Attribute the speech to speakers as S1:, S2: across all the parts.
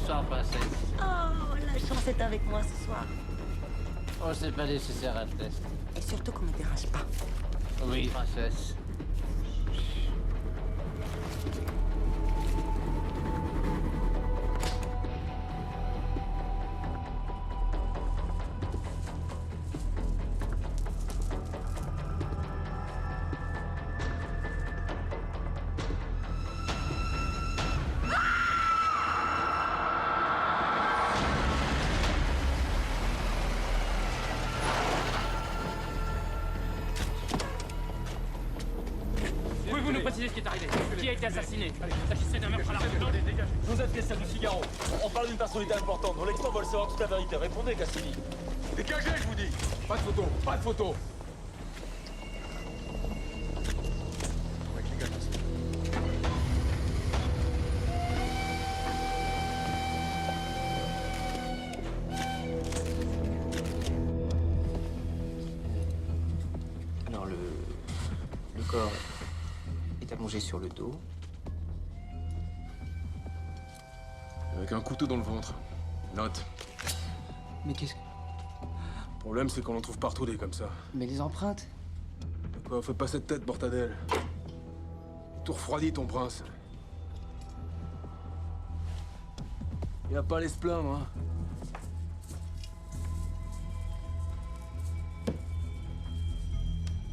S1: Bonsoir, princesse.
S2: Oh, la chance est avec moi ce soir.
S1: Oh, c'est pas nécessaire, Altesse.
S2: Et surtout qu'on me dérange pas.
S1: Oui, princesse.
S3: Pouvez-vous nous préciser ce qui est arrivé? Qui a été assassiné? S'agissait d'un meurtre à l'arme blanche?
S4: Vous êtes Christian du Figaro. On parle d'une personnalité importante. Nos lecteurs veulent savoir toute la vérité. Répondez, Cassini.
S5: Dégagez, je vous dis. Pas de photo, pas de photo.
S6: Alors le corps est allongé sur le dos.
S5: Avec un couteau dans le ventre. Note.
S6: Mais qu'est-ce que...
S5: Le problème, c'est qu'on en trouve partout des comme ça.
S6: Mais les empreintes?
S5: Quoi, fais pas cette tête, mortadelle. Tout refroidi, ton prince. Y a pas à aller se plaindre, hein.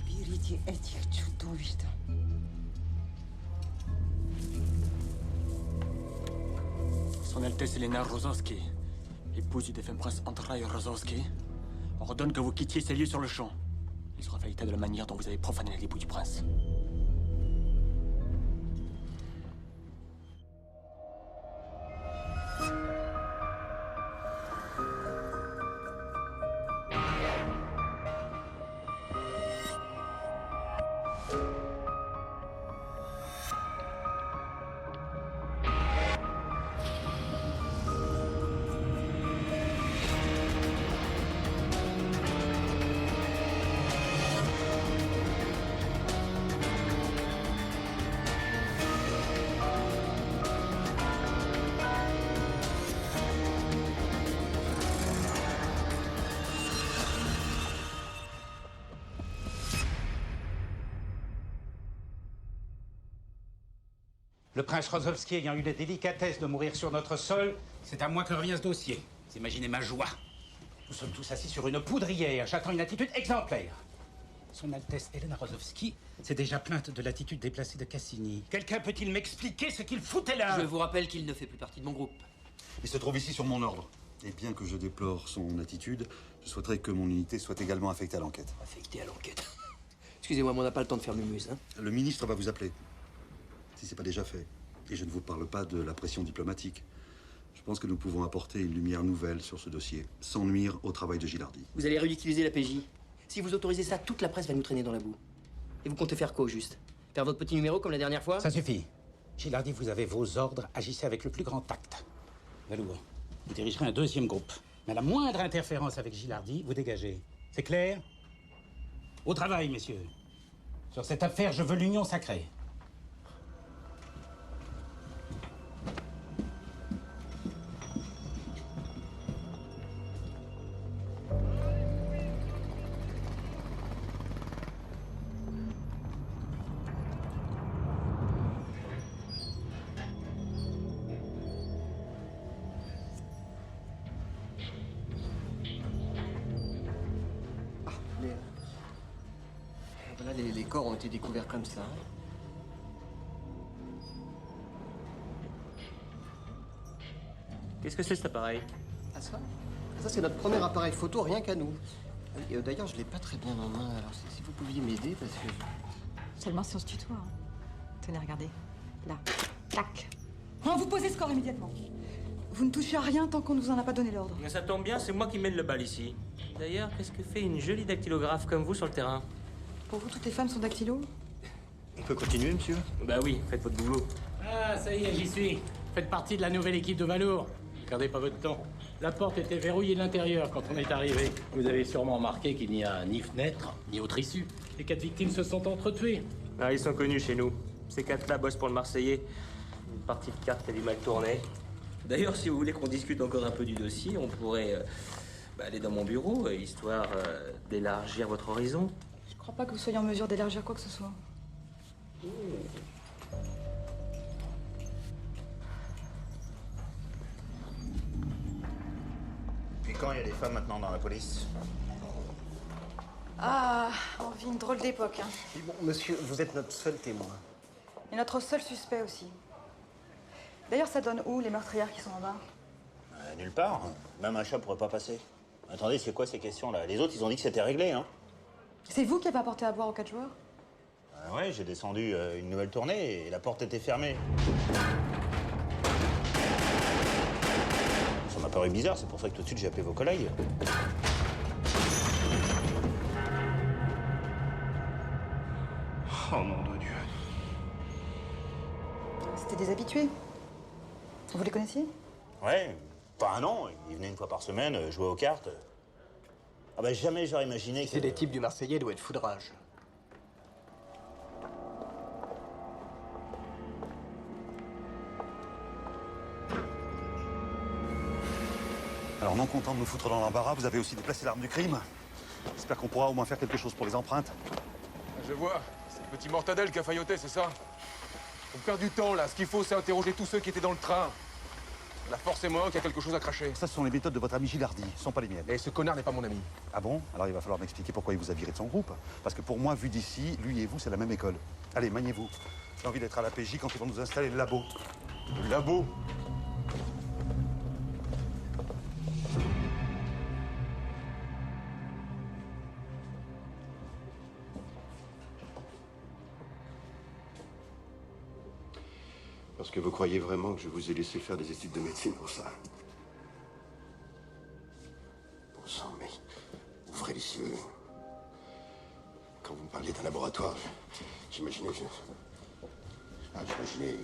S2: Берите этих чудовищ-то.
S7: Son Altesse Elena Rozowski, épouse du défunt prince Andrzej Rozowski, ordonne que vous quittiez ces lieux sur le champ. Il sera fait état de la manière dont vous avez profané l'époux du prince.
S8: Le prince Rozowski ayant eu la délicatesse de mourir sur notre sol, c'est à moi que revient ce dossier. Vous imaginez ma joie. Nous sommes tous assis sur une poudrière, j'attends une attitude exemplaire. Son Altesse Elena Rozowski s'est déjà plainte de l'attitude déplacée de Cassini. Quelqu'un peut-il m'expliquer ce qu'il foutait là?
S6: Je vous rappelle qu'il ne fait plus partie de mon groupe.
S9: Il se trouve ici sur mon ordre. Et bien que je déplore son attitude, je souhaiterais que mon unité soit également affectée à l'enquête.
S6: Affecté à l'enquête. Excusez-moi, mais on n'a pas le temps de faire mumuse, hein.
S9: Le ministre va vous appeler, si c'est pas déjà fait. Et je ne vous parle pas de la pression diplomatique. Je pense que nous pouvons apporter une lumière nouvelle sur ce dossier, sans nuire au travail de Gilardi.
S6: Vous allez réutiliser la PJ. Si vous autorisez ça, toute la presse va nous traîner dans la boue. Et vous comptez faire quoi, au juste? Faire votre petit numéro comme la dernière fois?
S8: Ça suffit. Gilardi, vous avez vos ordres, agissez avec le plus grand tact. Valour, vous dirigerez un deuxième groupe. Mais à la moindre interférence avec Gilardi, vous dégagez. C'est clair? Au travail, messieurs. Sur cette affaire, je veux l'union sacrée.
S6: Voilà, les corps ont été découverts comme ça.
S3: Qu'est-ce que c'est cet appareil?
S6: Ah ça? Ça, c'est notre premier appareil photo, rien qu'à nous. Et d'ailleurs, je l'ai pas très bien en main, alors si vous pouviez m'aider, parce que...
S10: Seulement si on se tutoie. Hein. Tenez, regardez. Là. Tac.
S11: Non, vous posez ce corps immédiatement. Vous ne touchez à rien tant qu'on ne vous en a pas donné l'ordre.
S3: Mais ça tombe bien, c'est moi qui mène le bal ici. D'ailleurs, qu'est-ce que fait une jolie dactylographe comme vous sur le terrain?
S11: Pour vous, toutes les femmes sont dactylos?
S9: On peut continuer, monsieur?
S3: Bah oui, faites votre boulot.
S8: Ah, ça y est, j'y suis. Faites partie de la nouvelle équipe de Valour. Perdez pas votre temps. La porte était verrouillée de l'intérieur quand on est arrivé. Vous avez sûrement remarqué qu'il n'y a ni fenêtre, ni autre issue. Les 4 victimes se sont entretuées.
S3: Ah, ils sont connus chez nous. Ces 4-là bossent pour le Marseillais. Une partie de carte qui a du mal tourné. D'ailleurs, si vous voulez qu'on discute encore un peu du dossier, on pourrait aller dans mon bureau, histoire d'élargir votre horizon.
S11: Je crois pas que vous soyez en mesure d'élargir quoi que ce soit.
S12: Puis quand il y a des femmes maintenant dans la police?
S11: Ah, on vit une drôle d'époque, hein.
S6: Mais bon, monsieur, vous êtes notre seul témoin.
S11: Et notre seul suspect aussi. D'ailleurs, ça donne où, les meurtrières qui sont en bas?
S12: Nulle part. Même un chat pourrait pas passer. Attendez, c'est quoi ces questions-là? Les autres, ils ont dit que c'était réglé, hein?
S11: C'est vous qui avez apporté à boire aux 4 joueurs?
S12: Ouais, j'ai descendu une nouvelle tournée et la porte était fermée. Ça m'a paru bizarre, c'est pour ça que tout de suite j'ai appelé vos collègues.
S6: Oh nom de Dieu.
S11: C'était des habitués. Vous les connaissiez?
S12: Ouais, pas un an. Ils venaient une fois par semaine jouer aux cartes. Ah bah jamais j'aurais imaginé que...
S6: C'est des types du Marseillais, doit être foudrage.
S9: Alors, non content de nous foutre dans l'embarras, vous avez aussi déplacé l'arme du crime. J'espère qu'on pourra au moins faire quelque chose pour les empreintes.
S5: Je vois. C'est le petit Mortadelle qui a failloté, c'est ça? On perd du temps, là. Ce qu'il faut, c'est interroger tous ceux qui étaient dans le train. Là, forcément, qu'il y a quelque chose à cracher.
S9: Ça, ce sont les méthodes de votre ami Gilardi, ce sont pas les miennes.
S5: Et ce connard n'est pas mon ami.
S9: Ah bon? Alors il va falloir m'expliquer pourquoi il vous a viré de son groupe. Parce que pour moi, vu d'ici, lui et vous, c'est la même école. Allez, maniez-vous. J'ai envie d'être à la PJ quand ils vont nous installer le labo.
S5: Le labo?
S13: Parce que vous croyez vraiment que je vous ai laissé faire des études de médecine pour ça? Bon sang, mais ouvrez les yeux. Quand vous me parliez d'un laboratoire, j'imaginais... j'imaginais...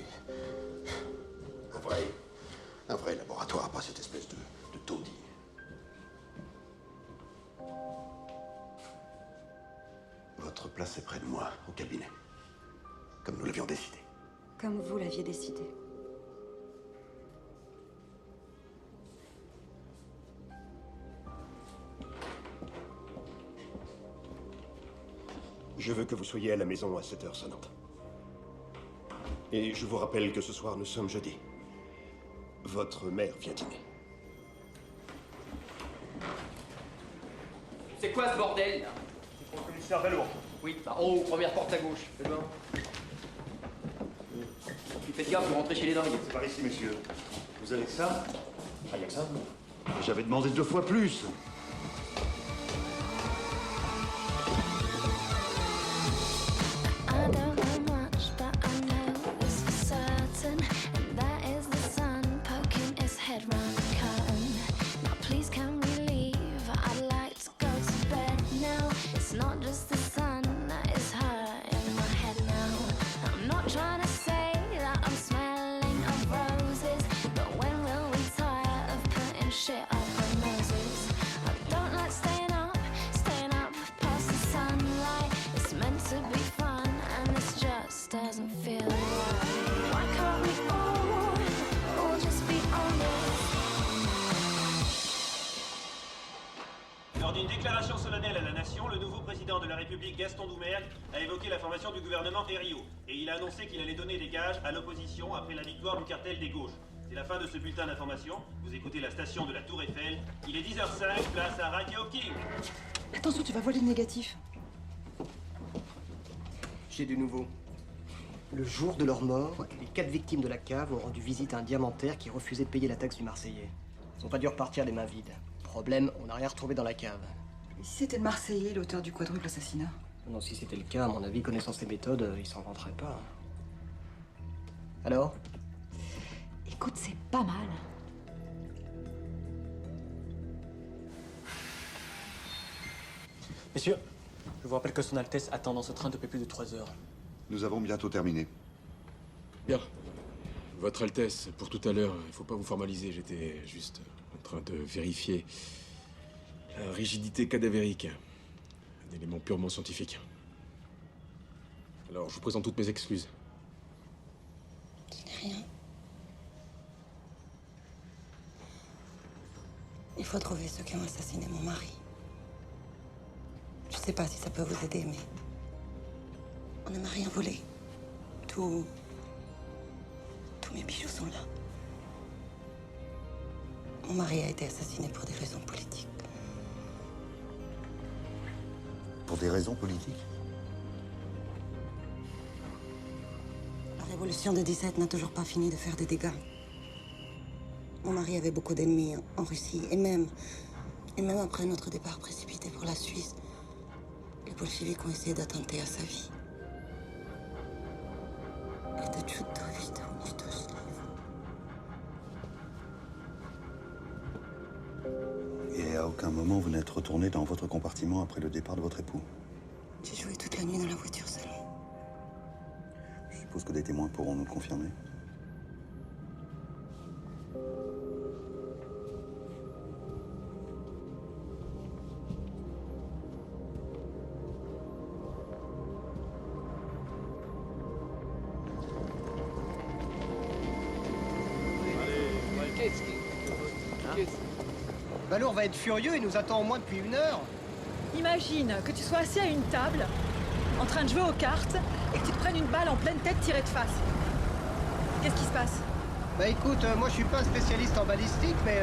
S13: Un vrai laboratoire, pas cette espèce de taudis. Votre place est près de moi, au cabinet. Comme nous l'avions décidé.
S10: Comme vous l'aviez décidé.
S13: Je veux que vous soyez à la maison à 7h sonnantes. Et je vous rappelle que ce soir, nous sommes jeudi. Votre mère vient dîner.
S14: C'est quoi ce bordel là?
S12: C'est pour le commissaire Velour.
S14: Oui, bah oh, première porte à gauche. Fais bien. Faites gaffe, vous rentrez chez les dingues.
S13: C'est par ici, monsieur. Vous avez que ça? Ah, y a que ça? J'avais demandé 2 fois plus.
S15: I don't know much, but I know this for certain, and that is the sun poking its head round the curtain. Now please can we leave? I'd like to go to bed now. It's not just the sun, it's her in my head now. I'm not trying to say that I'm smelling of roses, but when will we tire of putting shit up our noses? I don't like staying up past the sunlight. It's meant to be fun, and this just doesn't feel right. Why can't we all just be honest?
S16: Lors d'une déclaration solennelle à la nation, le nouveau président de la République, Gaston Doumergue, a évoqué la formation du gouvernement Herriot. Et il a annoncé qu'il allait donner des gages à l'opposition après la victoire du cartel des gauches. C'est la fin de ce bulletin d'information. Vous écoutez la station de la Tour Eiffel. Il est 10h05, place à Radio King.
S11: Attention, tu vas voler le négatif.
S6: J'ai du nouveau. Le jour de leur mort, les 4 victimes de la cave ont rendu visite à un diamantaire qui refusait de payer la taxe du Marseillais. Ils n'ont pas dû repartir les mains vides. Problème, on n'a rien retrouvé dans la cave.
S11: Et si c'était le Marseillais, l'auteur du quadruple assassinat?
S6: Non, si c'était le cas, à mon avis, connaissant ses méthodes, il s'en vanterait pas. Alors?
S10: Écoute, c'est pas mal.
S7: Messieurs, je vous rappelle que Son Altesse attend dans ce train depuis plus de 3 heures.
S9: Nous avons bientôt terminé.
S5: Bien. Votre Altesse, pour tout à l'heure, il faut pas vous formaliser. J'étais juste en train de vérifier la rigidité cadavérique. Un élément purement scientifique. Alors, je vous présente toutes mes excuses.
S15: Ce n'est rien.
S2: faut trouver ceux qui ont assassiné mon mari. Je sais pas si ça peut vous aider, mais on ne m'a rien volé. Tous mes bijoux sont là. Mon mari a été assassiné pour des raisons politiques.
S9: Pour des raisons politiques?
S2: La révolution de 17 n'a toujours pas fini de faire des dégâts. Mon mari avait beaucoup d'ennemis en Russie, et même après notre départ précipité pour la Suisse, les bolcheviks ont essayé d'attenter à sa vie. Это чудовищно уничтожили его.
S9: Et à aucun moment vous n'êtes retourné dans votre compartiment après le départ de votre époux?
S2: J'ai joué toute la nuit dans la voiture seule.
S9: Je suppose que des témoins pourront nous le confirmer.
S6: Balourd va être furieux, il nous attend au moins depuis 1 heure.
S11: Imagine que tu sois assis à une table, en train de jouer aux cartes, et que tu te prennes une balle en pleine tête tirée de face. Qu'est-ce qui se passe?
S6: Bah écoute, moi je suis pas un spécialiste en balistique, mais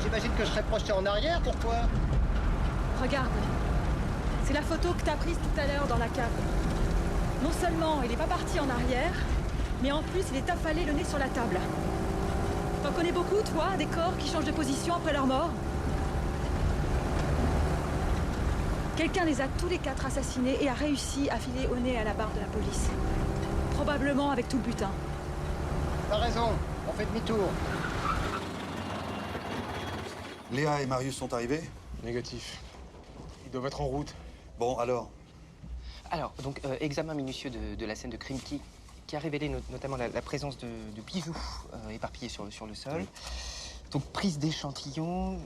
S6: j'imagine que je serais projeté en arrière, pourquoi?
S11: Regarde, c'est la photo que t'as prise tout à l'heure dans la cave. Non seulement il est pas parti en arrière, mais en plus il est affalé le nez sur la table. T'en connais beaucoup, toi, des corps qui changent de position après leur mort? Quelqu'un les a tous les 4 assassinés et a réussi à filer au nez à la barre de la police. Probablement avec tout le butin.
S6: T'as raison, on fait demi-tour.
S9: Léa et Marius sont arrivés?
S5: Négatif. Ils doivent être en route.
S9: Bon, alors?
S17: Alors, donc, examen minutieux de la scène de crime qui a révélé notamment la présence de bijoux éparpillés sur le sol. Donc, prise d'échantillons.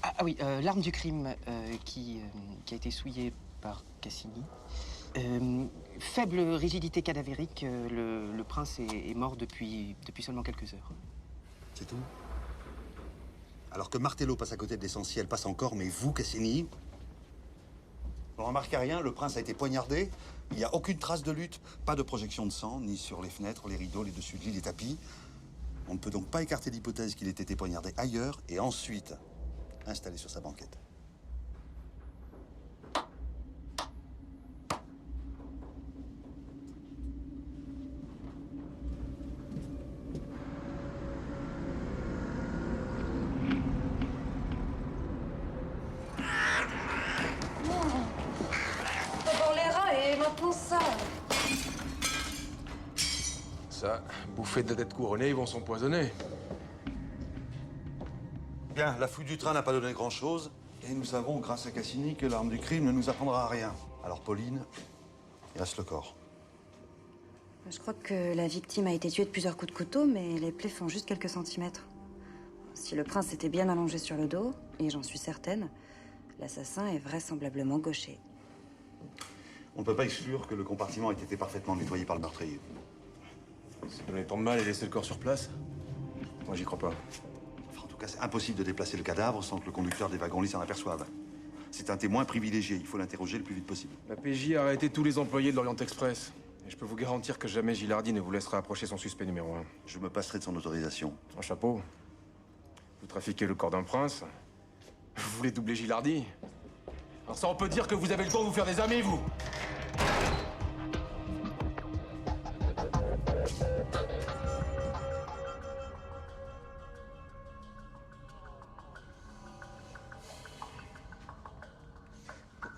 S17: Ah oui, l'arme du crime qui a été souillée par Cassini. Faible rigidité cadavérique, le prince est mort depuis seulement quelques heures.
S9: C'est tout? Alors que Martello passe à côté de l'essentiel, passe encore, mais vous, Cassini? On remarque à rien, le prince a été poignardé, il n'y a aucune trace de lutte, pas de projection de sang, ni sur les fenêtres, les rideaux, les dessus de lit, les tapis. On ne peut donc pas écarter l'hypothèse qu'il ait été poignardé ailleurs et ensuite installé sur sa banquette.
S5: Ça, bouffés de la tête couronnée, ils vont s'empoisonner.
S9: Bien, la fouille du train n'a pas donné grand-chose. Et nous savons, grâce à Cassini, que l'arme du crime ne nous apprendra à rien. Alors, Pauline, il reste le corps.
S18: Je crois que la victime a été tuée de plusieurs coups de couteau, mais les plaies font juste quelques centimètres. Si le prince était bien allongé sur le dos, et j'en suis certaine, l'assassin est vraisemblablement gaucher.
S9: On ne peut pas exclure que le compartiment ait été parfaitement nettoyé par le meurtrier.
S5: C'est donner tant de mal et laisser le corps sur place? Moi, j'y crois pas.
S9: Enfin, en tout cas, c'est impossible de déplacer le cadavre sans que le conducteur des wagons-lits s'en aperçoive. C'est un témoin privilégié, il faut l'interroger le plus vite possible.
S5: La PJ a arrêté tous les employés de l'Orient Express. Et je peux vous garantir que jamais Gilardi ne vous laissera approcher son suspect numéro 1.
S9: Je me passerai de son autorisation.
S5: En chapeau. Vous trafiquez le corps d'un prince. Vous voulez doubler Gilardi. Alors ça, on peut dire que vous avez le temps de vous faire des amis, vous.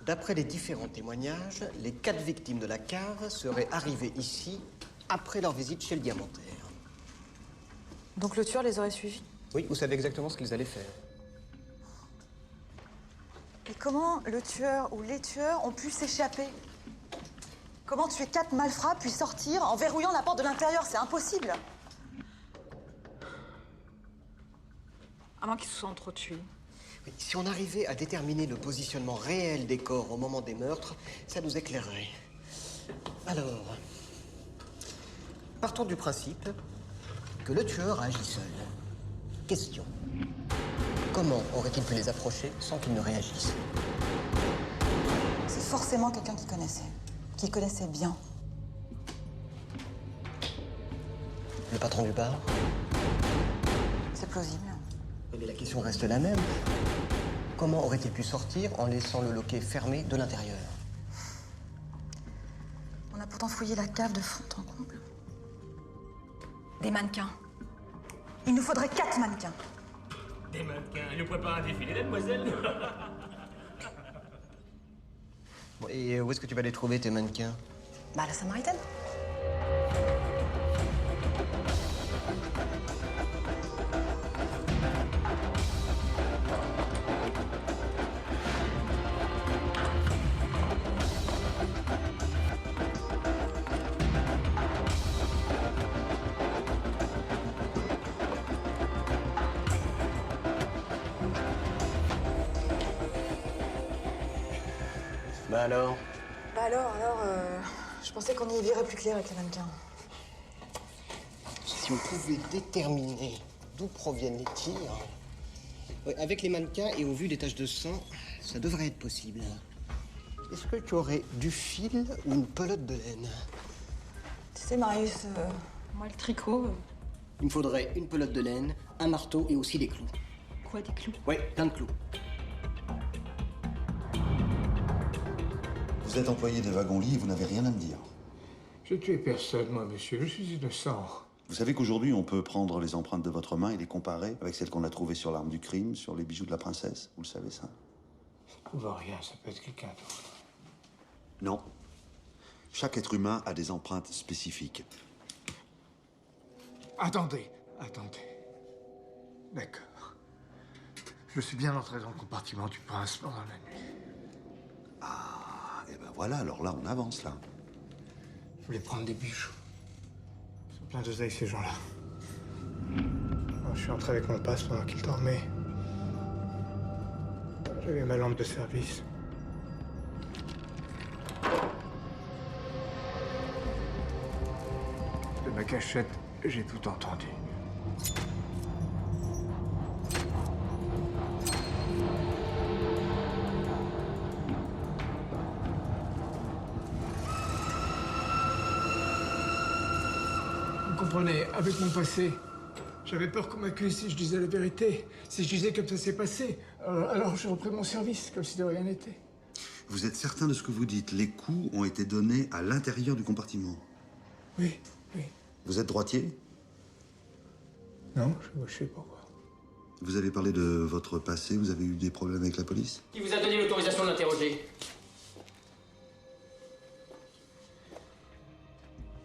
S6: D'après les différents témoignages, les 4 victimes de la cave seraient arrivées ici après leur visite chez le diamantaire.
S11: Donc le tueur les aurait suivis?
S6: Oui, vous savez exactement ce qu'ils allaient faire.
S11: Et comment le tueur ou les tueurs ont pu s'échapper? Comment tuer 4 malfrats puis sortir en verrouillant la porte de l'intérieur? C'est impossible. À moins qu'ils se soient entretués.
S6: Oui, si on arrivait à déterminer le positionnement réel des corps au moment des meurtres, ça nous éclairerait. Alors, partons du principe que le tueur a agi seul. Question. comment aurait-il pu les approcher sans qu'ils ne réagissent?
S19: C'est forcément quelqu'un qui connaissait bien.
S6: Le patron du bar?
S19: C'est plausible.
S6: Mais la question reste la même. Comment aurait-il pu sortir en laissant le loquet fermé de l'intérieur?
S19: On a pourtant fouillé la cave de fond en comble. Des mannequins. Il nous faudrait 4 mannequins.
S7: Des mannequins, il nous prépare un défilé, mademoiselle.
S6: Bon, et où est-ce que tu vas les trouver, tes mannequins?
S19: Bah, à la Samaritaine.
S6: Bah alors?
S19: Bah alors, je pensais qu'on y verrait plus clair avec les mannequins.
S6: Si on pouvait déterminer d'où proviennent les tirs... Ouais, avec les mannequins et au vu des taches de sang, ça devrait être possible. Est-ce que tu aurais du fil ou une pelote de laine?
S19: Tu sais, Marius, moi, le tricot...
S6: Il me faudrait une pelote de laine, un marteau et aussi des clous.
S19: Quoi, des clous?
S6: Ouais, plein de clous.
S9: Vous êtes employé des wagons-lits et vous n'avez rien à me dire.
S20: J'ai tué personne, moi, monsieur. Je suis innocent.
S9: Vous savez qu'aujourd'hui, on peut prendre les empreintes de votre main et les comparer avec celles qu'on a trouvées sur l'arme du crime, sur les bijoux de la princesse. Vous le savez, ça?
S20: Ça prouve rien, ça peut être quelqu'un d'autre.
S9: Non. Chaque être humain a des empreintes spécifiques.
S20: Attendez. D'accord. Je suis bien entré dans le compartiment du prince pendant la nuit.
S9: Ah, et ben voilà, alors là, on avance, là.
S20: Je voulais prendre des bijoux. Ils sont pleins d'oseille, ces gens-là. Alors, je suis entré avec mon passe pendant qu'ils dormaient. J'avais ma lampe de service. De ma cachette, j'ai tout entendu. Vous comprenez, avec mon passé, j'avais peur qu'on m'accuse si je disais la vérité, si je disais comme ça s'est passé. Alors j'ai repris mon service, comme si de rien n'était.
S9: Vous êtes certain de ce que vous dites? Les coups ont été donnés à l'intérieur du compartiment?
S20: Oui.
S9: Vous êtes droitier?
S20: Non, je sais pourquoi.
S9: Vous avez parlé de votre passé, vous avez eu des problèmes avec la police?
S14: Qui vous a donné l'autorisation de l'interroger?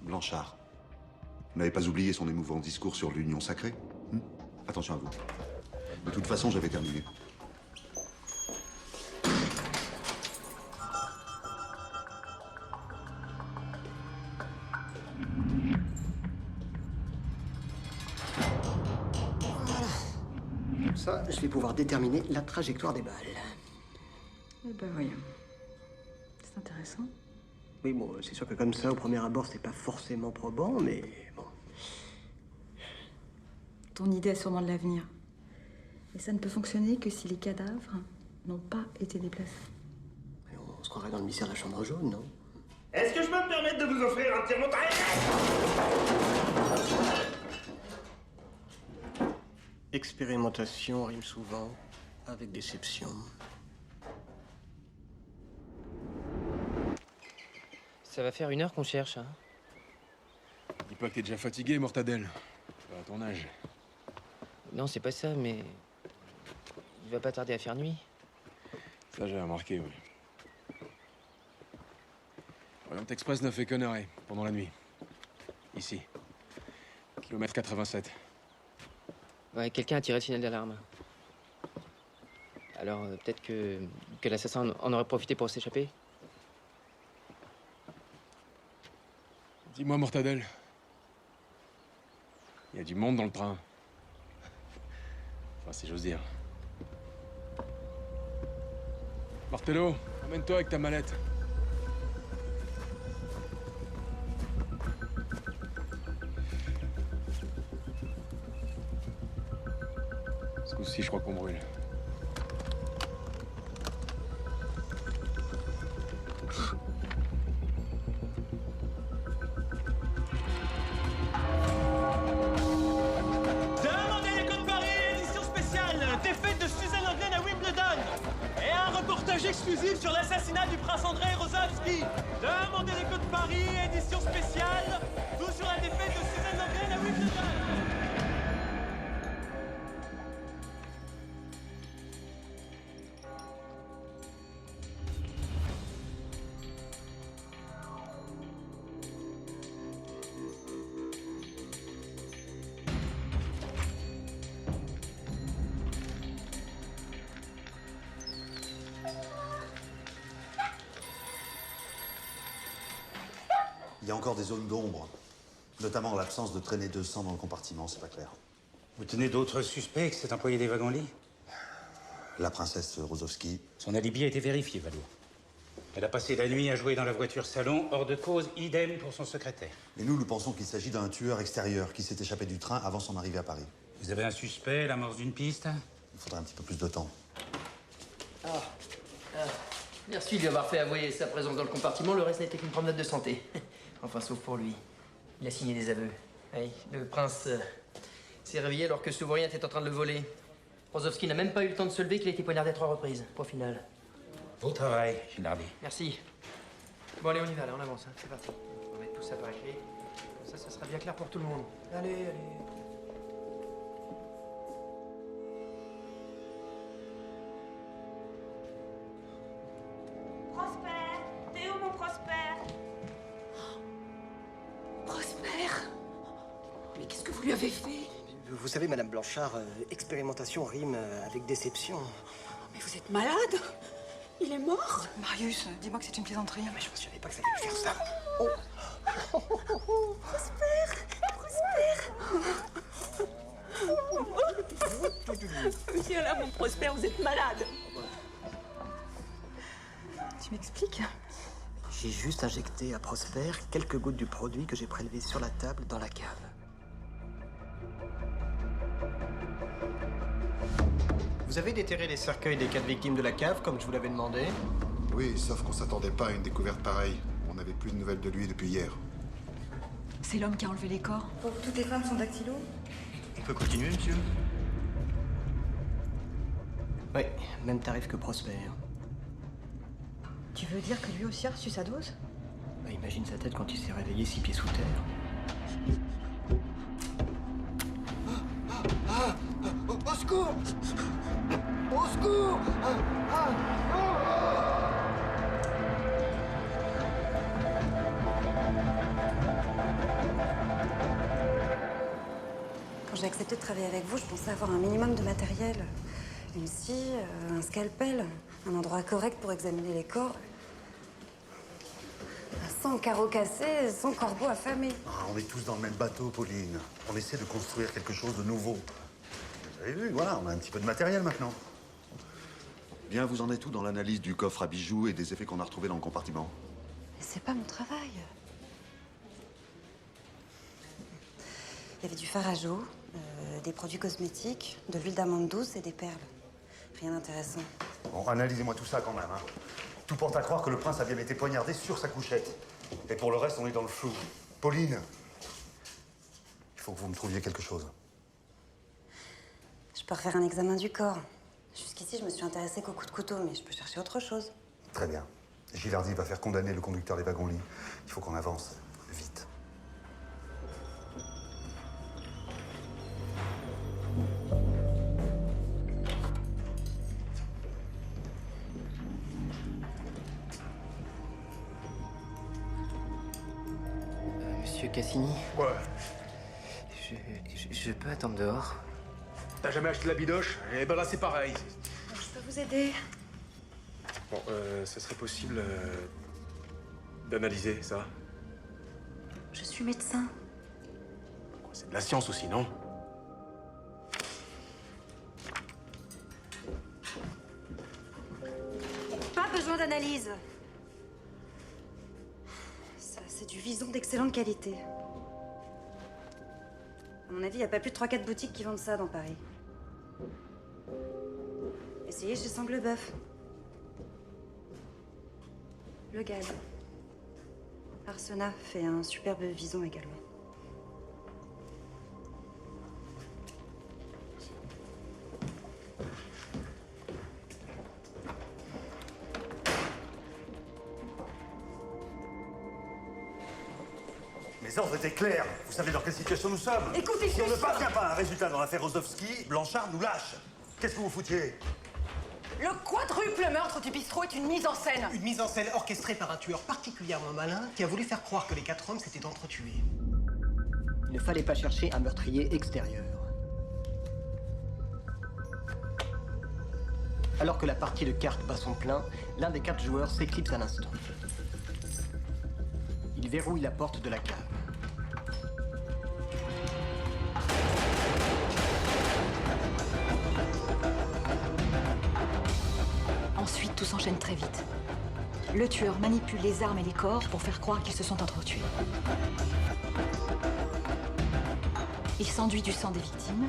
S9: Blanchard. Vous n'avez pas oublié son émouvant discours sur l'union sacrée? Attention à vous. De toute façon, j'avais terminé.
S6: Comme ça, je vais pouvoir déterminer la trajectoire des balles.
S19: Eh ben voyons. C'est intéressant.
S6: Oui, bon, c'est sûr que comme ça, au premier abord, c'est pas forcément probant, mais bon.
S19: Ton idée a sûrement de l'avenir. Et ça ne peut fonctionner que si les cadavres n'ont pas été déplacés.
S6: On se croirait dans le mystère de la chambre jaune, non?
S4: Est-ce que je peux me permettre de vous offrir un tir montagne?
S6: Expérimentation rime souvent avec déception.
S17: Ça va faire 1 heure qu'on cherche, hein.
S5: Dis pas que t'es déjà fatigué, Mortadelle. À ton âge.
S17: Non, c'est pas ça, mais... Il va pas tarder à faire nuit.
S5: Ça, j'ai remarqué, oui. Orient Express ne fait que narrer pendant la nuit. Ici. Kilomètre 87.
S17: Ouais, quelqu'un a tiré le signal d'alarme. Alors, peut-être que l'assassin en aurait profité pour s'échapper.
S5: Dis-moi, Mortadelle. Il y a du monde dans le train. Enfin, si j'ose dire. Martello, emmène-toi avec ta mallette. Ce coup-ci, je crois qu'on brûle.
S21: exclusive sur l'assassinat du prince Andrei Rozovski. Demandez l'écho de Paris, édition spéciale. Tout sur la défaite de Suzanne Lengren à Wimbledon.
S9: Il y a encore des zones d'ombre, notamment l'absence de traînées de sang dans le compartiment, c'est pas clair.
S8: Vous tenez d'autres suspects que cet employé des wagons-lits?
S9: La princesse Rozovski.
S8: Son alibi a été vérifié, Valois. Elle a passé la nuit à jouer dans la voiture salon, hors de cause, idem pour son secrétaire.
S9: Et nous pensons qu'il s'agit d'un tueur extérieur qui s'est échappé du train avant son arrivée à Paris.
S8: Vous avez un suspect, l'amorce d'une piste?
S9: Il faudrait un petit peu plus de temps.
S14: Merci de lui avoir fait avouer sa présence dans le compartiment, le reste n'était qu'une promenade de santé. Enfin, sauf pour lui. Il a signé des aveux. Oui, le prince s'est réveillé alors que Souvorien était en train de le voler. Rozovski n'a même pas eu le temps de se lever qu'il a été poignardé à 3 reprises. Au final.
S8: Beau travail, Gennady.
S14: Merci. Bon, allez, on y va, là, on avance. Hein. C'est parti. On va mettre tout ça par écrit. Comme ça sera bien clair pour tout le monde. Allez, allez.
S11: Prosper! Théo, mon Prosper! Prosper! Mais qu'est-ce que vous lui avez fait?
S6: Vous savez, Madame Blanchard, expérimentation rime avec déception.
S11: Mais vous êtes malade? Il est mort?
S19: Marius, dis-moi que c'est une plaisanterie.
S6: Mais je ne savais pas que ça allait faire ça. Oh.
S11: Prosper! Prosper! Viens là, mon Prosper, vous êtes malade!
S19: Tu m'expliques?
S6: J'ai juste injecté à Prosper quelques gouttes du produit que j'ai prélevé sur la table dans la cave. Vous avez déterré les cercueils des 4 victimes de la cave, comme je vous l'avais demandé?
S13: Oui, sauf qu'on s'attendait pas à une découverte pareille. On n'avait plus de nouvelles de lui depuis hier.
S19: C'est l'homme qui a enlevé les corps.
S18: Pour toutes les femmes sont dactylo?
S12: On peut continuer, monsieur?
S6: Oui, même tarif que Prosper.
S19: Tu veux dire que lui aussi a reçu sa dose?
S6: Bah, imagine sa tête quand il s'est réveillé 6 pieds sous terre.
S9: Au secours! Au secours!
S18: Quand j'ai accepté de travailler avec vous, je pensais avoir un minimum de matériel. Une scie, un scalpel, un endroit correct pour examiner les corps. Sans carreaux cassés, sans corbeaux affamés.
S9: On est tous dans le même bateau, Pauline. On essaie de construire quelque chose de nouveau. Vous avez vu, voilà, on a un petit peu de matériel maintenant.
S13: Bien, vous en êtes où dans l'analyse du coffre à bijoux et des effets qu'on a retrouvés dans le compartiment?
S18: Mais c'est pas mon travail. Il y avait du fard à jour, des produits cosmétiques, de l'huile d'amande douce et des perles. Rien d'intéressant.
S9: Bon, analysez-moi tout ça quand même. Hein. Tout porte à croire que le prince a bien été poignardé sur sa couchette. Et pour le reste, on est dans le flou. Pauline, il faut que vous me trouviez quelque chose.
S18: Je peux refaire un examen du corps. Jusqu'ici, je me suis intéressée qu'au coup de couteau, mais je peux chercher autre chose.
S9: Très bien. Gilardi va faire condamner le conducteur des wagons-lits. Il faut qu'on avance vite.
S14: Monsieur Cassini?
S5: Ouais.
S14: Je peux attendre dehors?
S5: T'as jamais acheté la bidoche? Eh ben là, c'est pareil.
S18: Je peux vous aider?
S5: Bon, ça serait possible d'analyser ça.
S18: Je suis médecin.
S5: C'est de la science aussi, non?
S18: Pas besoin d'analyse. Ça, c'est du vison d'excellente qualité. À mon avis, il n'y a pas plus de 3-4 boutiques qui vendent ça dans Paris. Essayez chez Sanglebeuf. Le Gall. Arsenat fait un superbe vison également.
S9: Les ordres étaient clairs. Vous savez dans quelle situation nous sommes.
S19: Écoutez,
S9: si on ne
S19: Christophe.
S9: parvient pas à un résultat dans l'affaire Rozovski, Blanchard nous lâche. Qu'est-ce que vous foutiez?
S19: Le quadruple meurtre du bistrot est une mise en scène.
S6: Une mise en scène orchestrée par un tueur particulièrement malin qui a voulu faire croire que les 4 hommes s'étaient entretués. Il ne fallait pas chercher un meurtrier extérieur. Alors que la partie de cartes bat son plein, l'un des 4 joueurs s'éclipse à l'instant. Il verrouille la porte de la cave.
S11: Ensuite, tout s'enchaîne très vite. Le tueur manipule les armes et les corps pour faire croire qu'ils se sont entretués. Il s'enduit du sang des victimes,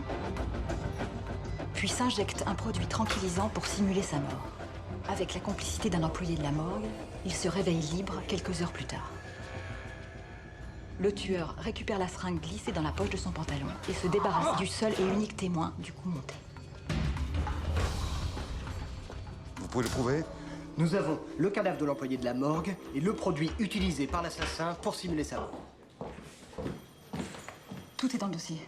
S11: puis s'injecte un produit tranquillisant pour simuler sa mort. Avec la complicité d'un employé de la morgue, il se réveille libre quelques heures plus tard. Le tueur récupère la seringue glissée dans la poche de son pantalon et se débarrasse du seul et unique témoin du coup monté.
S9: Vous pouvez le prouver?
S6: Nous avons le cadavre de l'employé de la morgue et le produit utilisé par l'assassin pour simuler sa mort.
S11: Tout est dans le dossier.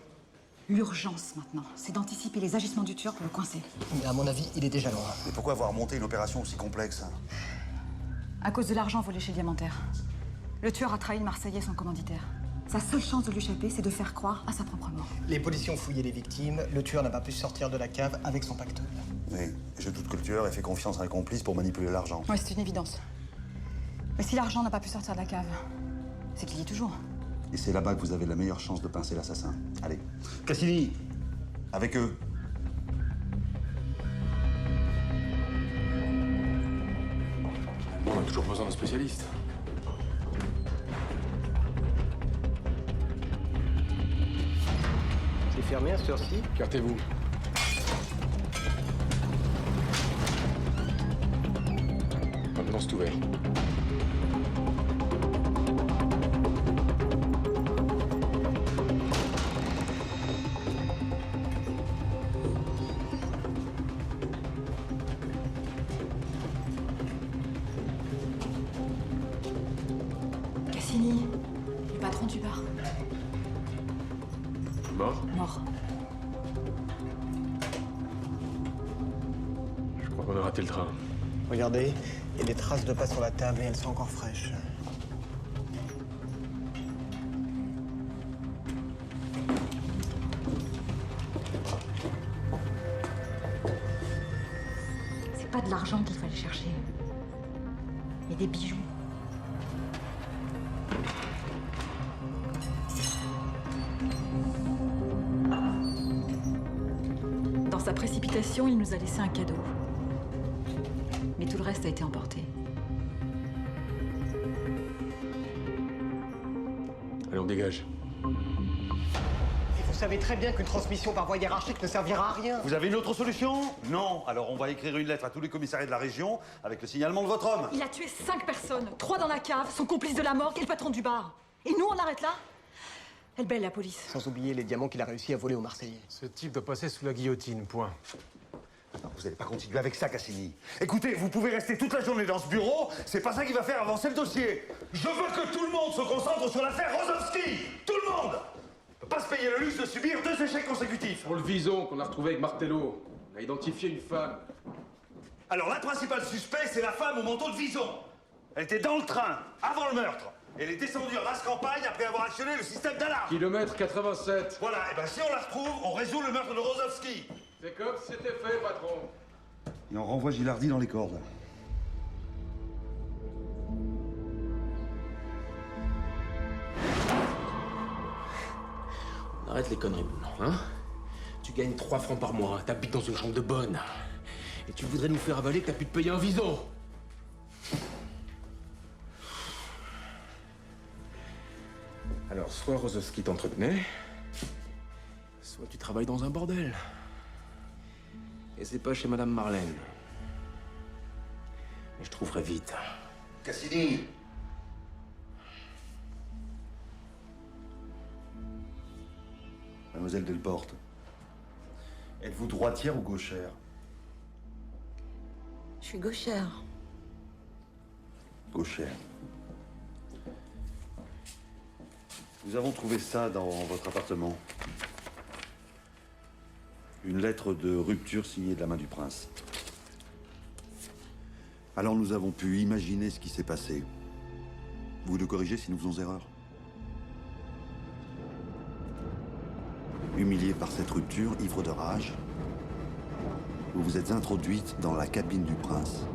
S11: L'urgence maintenant, c'est d'anticiper les agissements du tueur pour le coincer.
S6: Mais à mon avis, il est déjà loin.
S9: Mais pourquoi avoir monté une opération aussi complexe?
S11: À cause de l'argent volé chez Diamantaire. Le tueur a trahi le Marseillais, son commanditaire. Sa seule chance de l'échapper, c'est de faire croire à sa propre mort.
S6: Les policiers ont fouillé les victimes. Le tueur n'a pas pu sortir de la cave avec son pactole.
S9: Oui, je doute que le tueur ait fait confiance à un complice pour manipuler l'argent.
S11: Oui, c'est une évidence. Mais si l'argent n'a pas pu sortir de la cave, c'est qu'il y est toujours.
S9: Et c'est là-bas que vous avez la meilleure chance de pincer l'assassin. Allez. Cassini, avec eux.
S5: On a toujours besoin d'un spécialiste.
S6: C'est fermé à cette heure-ci?
S5: Écartez-vous. Maintenant, c'est ouvert.
S11: Cassini, le patron du bar.
S5: Mort?
S11: Mort.
S5: Je crois qu'on a raté le train.
S6: Regardez, il y a des traces de pas sur la table et elles sont encore fraîches.
S11: C'est pas de l'argent qu'il fallait chercher, mais des bijoux. Dans sa précipitation, il nous a laissé un cadeau. Mais tout le reste a été emporté.
S5: Allez, on dégage.
S6: Et vous savez très bien qu'une transmission par voie hiérarchique ne servira à rien.
S9: Vous avez une autre solution? Non. Alors on va écrire une lettre à tous les commissariats de la région avec le signalement de votre homme.
S11: Il a tué 5 personnes, 3 dans la cave, son complice de la morgue et le patron du bar. Et nous, on l'arrête là? Elle belle, la police.
S6: Sans oublier les diamants qu'il a réussi à voler aux Marseillais.
S5: Ce type doit passer sous la guillotine, point.
S9: Non, vous n'allez pas continuer avec ça, Cassini. Écoutez, vous pouvez rester toute la journée dans ce bureau, c'est pas ça qui va faire avancer le dossier. Je veux que tout le monde se concentre sur l'affaire Rozovski. Tout le monde. On peut pas se payer le luxe de subir 2 échecs consécutifs.
S5: Pour le vison qu'on a retrouvé avec Martello, on a identifié une femme.
S9: Alors la principale suspecte, c'est la femme au manteau de vison. Elle était dans le train, avant le meurtre. Elle est descendue en race campagne après avoir actionné le système d'alarme.
S5: Kilomètre 87.
S9: Voilà, et ben si on la retrouve, on résout le meurtre de Rozovski.
S5: C'est comme si c'était fait, patron.
S9: Et on renvoie Gilardi dans les cordes.
S5: On arrête les conneries maintenant, hein? Tu gagnes 3 francs par mois, t'habites dans une chambre de bonne. Et tu voudrais nous faire avaler que t'as pu te payer un vison. Alors, soit Rozovski t'entretenait, soit tu travailles dans un bordel. Et c'est pas chez Madame Marlène. Mais je trouverai vite.
S9: Cassini. Mademoiselle Delporte, êtes-vous droitière ou gauchère?
S2: Je suis gauchère.
S9: Gauchère. Nous avons trouvé ça dans votre appartement. Une lettre de rupture signée de la main du prince. Alors nous avons pu imaginer ce qui s'est passé. Vous nous corrigez si nous faisons erreur. Humilié par cette rupture, ivre de rage, vous vous êtes introduite dans la cabine du prince.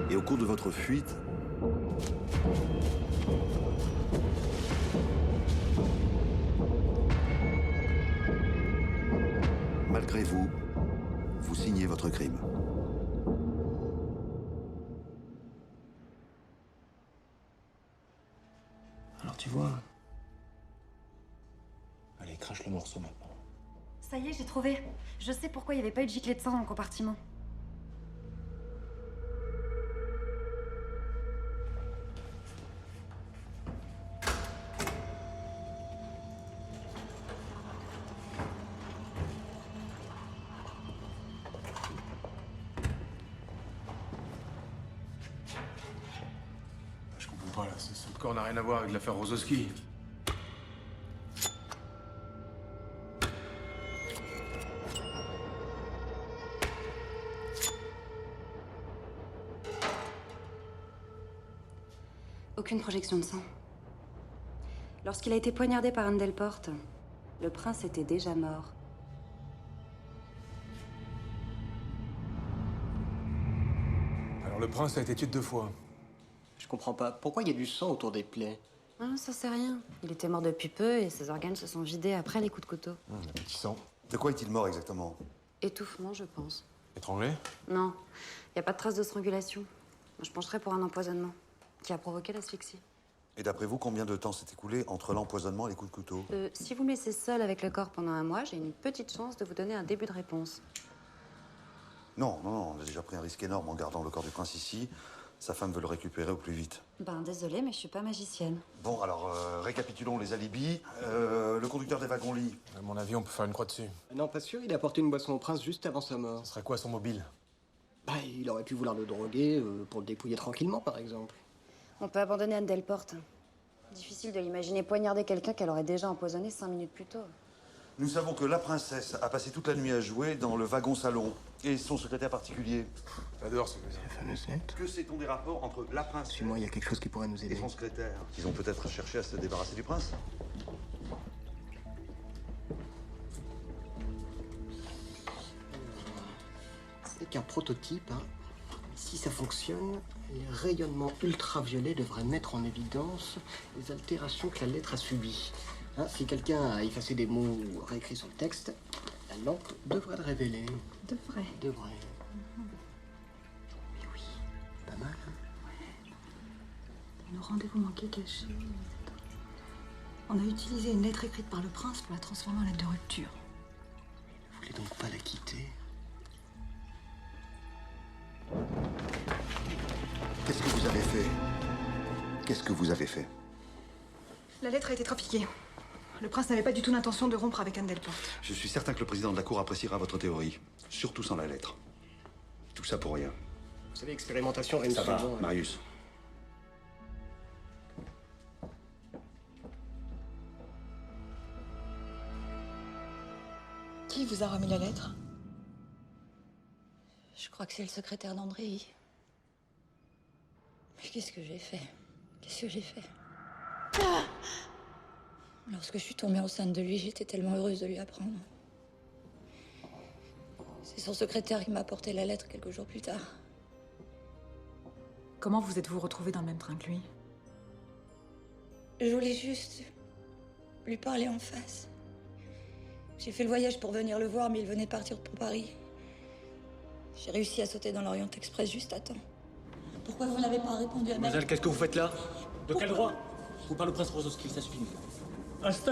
S9: Et au cours de votre fuite, malgré vous, vous signez votre crime.
S6: Alors tu vois... Allez, crache le morceau maintenant.
S18: Ça y est, j'ai trouvé. Je sais pourquoi il n'y avait pas eu de giclée de sang dans le compartiment.
S5: Je comprends pas, là. Ce corps n'a rien à voir avec l'affaire Rozowski.
S18: Aucune projection de sang. Lorsqu'il a été poignardé par Anne Delporte, le prince était déjà mort.
S5: Alors le prince a été tué 2 fois.
S6: Je comprends pas. Pourquoi il y a du sang autour des plaies?
S18: Ah, ça c'est rien. Il était mort depuis peu et ses organes se sont vidés après les coups de couteau.
S9: Un petit sang. De quoi est-il mort exactement?
S18: Étouffement, je pense.
S5: Étranglé?
S18: Non, il n'y a pas de trace de strangulation. Je pencherais pour un empoisonnement qui a provoqué l'asphyxie.
S9: Et d'après vous, combien de temps s'est écoulé entre l'empoisonnement et les coups de couteau?
S18: Si vous me laissez seul avec le corps pendant un mois, j'ai une petite chance de vous donner un début de réponse.
S9: Non, on a déjà pris un risque énorme en gardant le corps du prince ici. Sa femme veut le récupérer au plus vite.
S18: Ben désolée, mais je suis pas magicienne.
S9: Bon, alors, récapitulons les alibis. Le conducteur des wagons-lits.
S5: À mon avis, on peut faire une croix dessus.
S6: Non, pas sûr, il a apporté une boisson au prince juste avant sa mort.
S5: Ce serait quoi son mobile?
S6: Bah, il aurait pu vouloir le droguer pour le dépouiller tranquillement, par exemple.
S18: On peut abandonner Anne Delporte. Difficile de l'imaginer poignarder quelqu'un qu'elle aurait déjà empoisonné 5 minutes plus tôt.
S9: Nous savons que la princesse a passé toute la nuit à jouer dans le wagon-salon. Et son secrétaire particulier.
S5: J'adore ce que
S6: La fameuse lettre.
S9: Que sait-on des rapports entre la princesse
S6: Suis-moi, il y a quelque chose qui pourrait nous
S9: et
S6: aider.
S9: son secrétaire? Ils ont peut-être cherché à se débarrasser du prince.
S6: C'est qu'un prototype, hein. Si ça fonctionne, les rayonnements ultraviolets devraient mettre en évidence les altérations que la lettre a subies. Hein, si quelqu'un a effacé des mots ou réécrit sur le texte, la lampe devrait le révéler.
S18: Devrait.
S6: Devrait. Mais oui, pas mal, hein.
S19: Nos rendez-vous manqués cachés. On a utilisé une lettre écrite par le prince pour la transformer en lettre de rupture.
S6: Vous voulez donc pas la quitter?
S9: Qu'est-ce que vous avez fait? Qu'est-ce que vous avez fait?
S19: La lettre a été trafiquée. Le prince n'avait pas du tout l'intention de rompre avec Anne Delporte.
S9: Je suis certain que le président de la cour appréciera votre théorie. Surtout sans la lettre. Tout ça pour rien.
S6: Vous savez, expérimentation rime
S9: Ça va,
S6: souvent, hein.
S9: Marius.
S19: Qui vous a remis la lettre?
S1: Je crois que c'est le secrétaire d'Andrei. Mais qu'est-ce que j'ai fait? Qu'est-ce que j'ai fait? Ah! Lorsque je suis tombée enceinte de lui, j'étais tellement heureuse de lui apprendre. C'est son secrétaire qui m'a apporté la lettre quelques jours plus tard.
S11: Comment vous êtes-vous retrouvés dans le même train que lui?
S1: Je voulais juste lui parler en face. J'ai fait le voyage pour venir le voir, mais il venait de partir pour Paris. J'ai réussi à sauter dans l'Orient Express juste à temps. Pourquoi vous n'avez pas répondu à ma...
S7: Mademoiselle, qu'est-ce que vous faites là? De quel droit? Vous parlez au prince Rozowski, ça suffit.
S1: Lorsque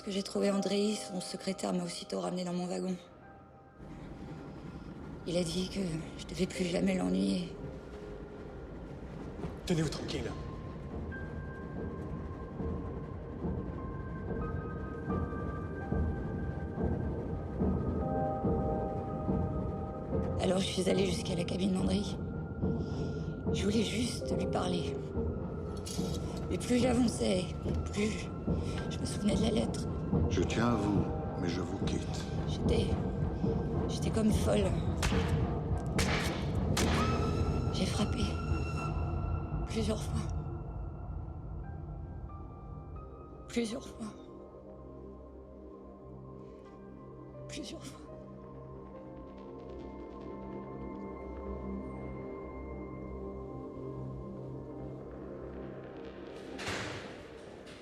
S1: j'ai trouvé Andrei, son secrétaire m'a aussitôt ramené dans mon wagon. Il a dit que je devais plus jamais l'ennuyer.
S7: Tenez-vous tranquille.
S1: suis allée jusqu'à la cabine d'André. Je voulais juste lui parler. Mais plus j'avançais, plus je me souvenais de la lettre.
S9: Je tiens à vous, mais je vous quitte.
S1: J'étais comme folle. J'ai frappé. Plusieurs fois. Plusieurs fois. Plusieurs fois.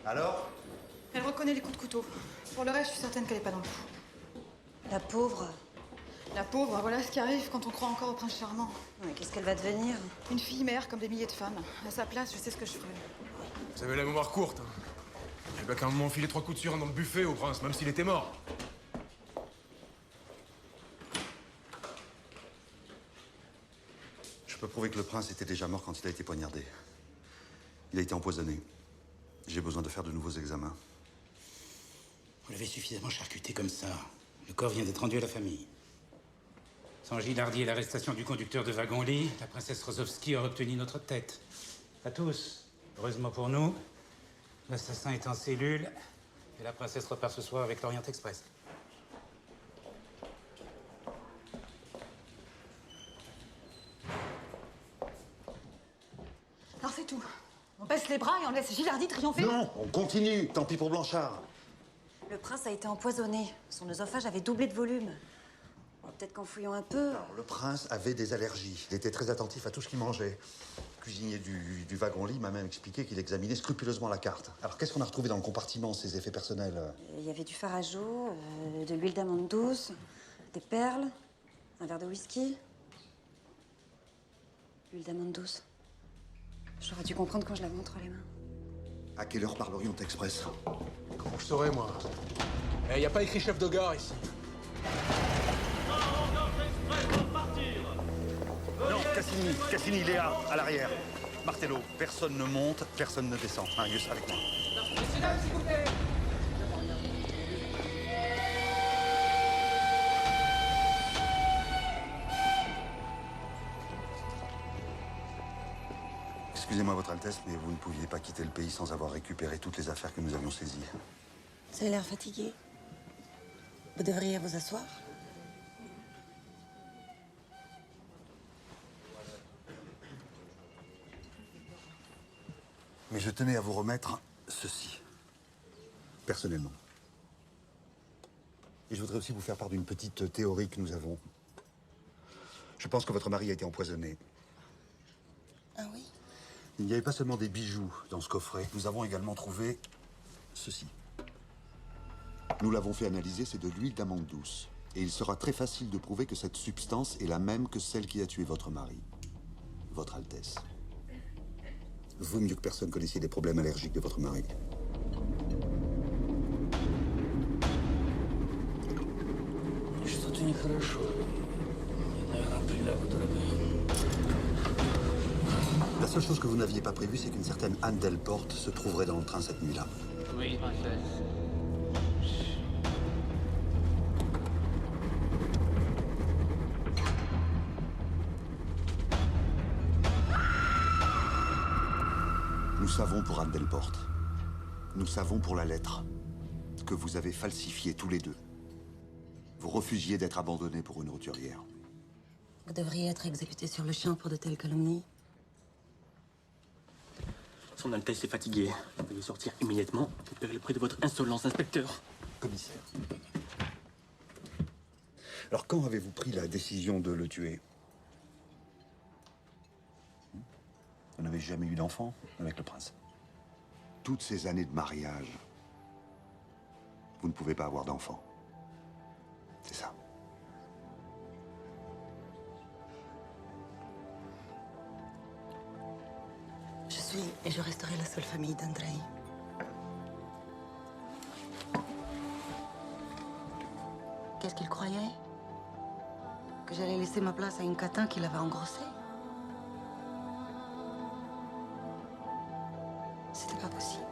S9: Alors?
S19: Elle reconnaît les coups de couteau. Pour le reste, je suis certaine qu'elle est pas dans le coup.
S18: La pauvre.
S19: La pauvre, voilà ce qui arrive quand on croit encore au prince charmant.
S18: Ouais, qu'est-ce qu'elle va devenir?
S19: Une fille mère comme des milliers de femmes. À sa place, je sais ce que je ferais.
S5: Vous avez la mémoire courte. Il va qu'à un moment enfiler 3 coups de surin dans le buffet au prince, même s'il était mort.
S9: Je peux prouver que le prince était déjà mort quand il a été poignardé. Il a été empoisonné. J'ai besoin de faire de nouveaux examens.
S8: Vous l'avez suffisamment charcuté comme ça. Le corps vient d'être rendu à la famille. Sans Gilles Hardy et l'arrestation du conducteur de wagon-lit, la princesse Rozovski aurait obtenu notre tête. À tous. Heureusement pour nous, l'assassin est en cellule et la princesse repart ce soir avec l'Orient Express.
S19: Alors c'est tout. On baisse les bras et on laisse Gilles Hardy triompher.
S9: Non, on continue. Tant pis pour Blanchard.
S18: Le prince a été empoisonné. Son œsophage avait doublé de volume. Bon, peut-être qu'en fouillant un peu...
S9: Alors, le prince avait des allergies. Il était très attentif à tout ce qu'il mangeait. Le cuisinier du wagon-lit m'a même expliqué qu'il examinait scrupuleusement la carte. Alors, qu'est-ce qu'on a retrouvé dans le compartiment, ses effets personnels?
S18: Il y avait du farageau, de l'huile d'amande douce, des perles, un verre de whisky. L'huile d'amande douce. J'aurais dû comprendre quand je l'avais entre les mains.
S9: À quelle heure part l'Orient Express?
S5: Comment je saurais, moi? Il n'y a pas écrit chef de gare ici.
S9: Non, Cassini, Léa, à l'arrière. Martello, personne ne monte, personne ne descend. Marius, avec moi.
S21: Messieurs, s'il vous plaît.
S9: Excusez-moi, Votre Altesse, mais vous ne pouviez pas quitter le pays sans avoir récupéré toutes les affaires que nous avions saisies.
S2: Vous avez l'air fatigué. Vous devriez vous asseoir.
S9: Mais je tenais à vous remettre ceci, personnellement. Et je voudrais aussi vous faire part d'une petite théorie que nous avons. Je pense que votre mari a été empoisonné.
S2: Ah oui?
S9: Il n'y avait pas seulement des bijoux dans ce coffret. Nous avons également trouvé ceci. Nous l'avons fait analyser, c'est de l'huile d'amande douce. Et il sera très facile de prouver que cette substance est la même que celle qui a tué votre mari. Votre Altesse. Vous, mieux que personne, connaissiez les problèmes allergiques de votre mari.
S21: Что-то нехорошо. Наверное, прилягу, дорогая.
S9: La seule chose que vous n'aviez pas prévue, c'est qu'une certaine Anne Delporte se trouverait dans le train cette nuit-là.
S21: Oui, princesse.
S9: Nous savons pour Anne Delporte. Nous savons pour la lettre que vous avez falsifié tous les deux. Vous refusiez d'être abandonné pour une roturière.
S2: Vous devriez être exécuté sur le champ pour de telles calomnies.
S7: Son Altesse est fatiguée. Veuillez sortir immédiatement. Vous paierez le prix de votre insolence, inspecteur.
S9: Commissaire. Alors, quand avez-vous pris la décision de le tuer? Vous n'avez jamais eu d'enfant avec le prince. Toutes ces années de mariage, vous ne pouvez pas avoir d'enfant. C'est ça.
S2: Je suis et je resterai la seule famille d'Andrei. Qu'est-ce qu'il croyait? Que j'allais laisser ma place à une catin qu'il avait engrossée? C'était pas possible.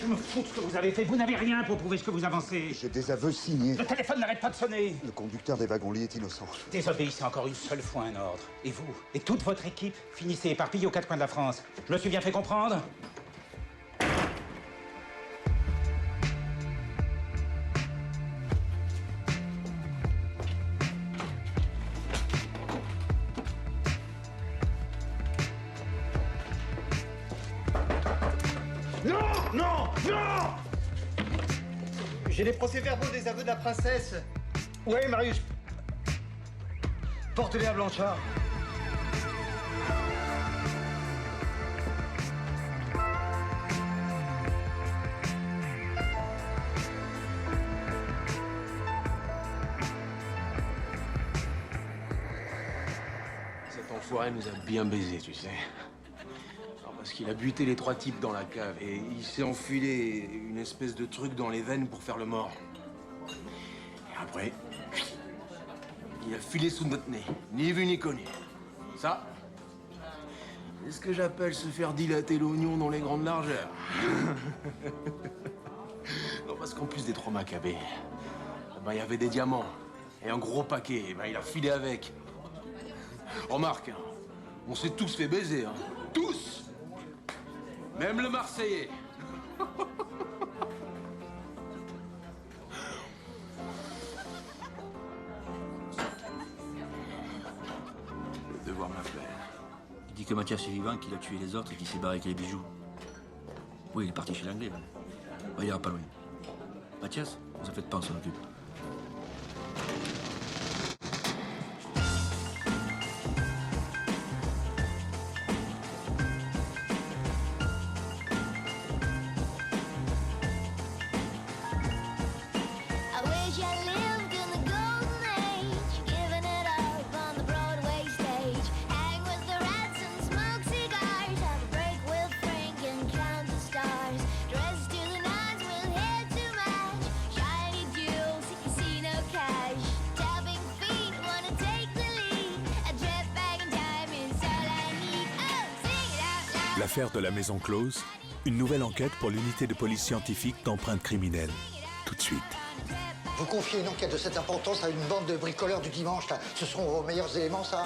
S8: Je me fous de ce que vous avez fait. Vous n'avez rien pour prouver ce que vous avancez.
S9: J'ai des aveux signés.
S8: Le téléphone n'arrête pas de sonner.
S9: Le conducteur des wagons-lits est innocent.
S8: Désobéissez encore une seule fois un ordre. Et vous, et toute votre équipe, finissez éparpillés aux quatre coins de la France. Je me suis bien fait comprendre?
S6: Non! Non! Non! J'ai les procès-verbaux des aveux de la princesse. Ouais, Marius. Porte-les à Blanchard.
S5: Cet enfoiré nous a bien baisé, tu sais. Parce qu'il a buté les 3 types dans la cave et il s'est enfilé une espèce de truc dans les veines pour faire le mort. Et après, il a filé sous notre nez, ni vu ni connu. Ça, c'est ce que j'appelle se faire dilater l'oignon dans les grandes largeurs. Non, parce qu'en plus des 3 macabées, il y avait des diamants et un gros paquet, et il a filé avec. Remarque, on s'est tous fait baiser, hein. Tous! Même le Marseillais. Le devoir m'appelle.
S3: Il dit que Mathias est vivant, qu'il a tué les autres et qu'il s'est barré avec les bijoux. Oui, il est parti chez l'anglais. Il ira pas loin. Mathias, vous en faites pas, on s'en occupe.
S22: L'affaire de la maison close, une nouvelle enquête pour l'unité de police scientifique d'empreintes criminelles. Tout de suite.
S23: Vous confiez une enquête de cette importance à une bande de bricoleurs du dimanche, là. Ce sont vos meilleurs éléments, ça?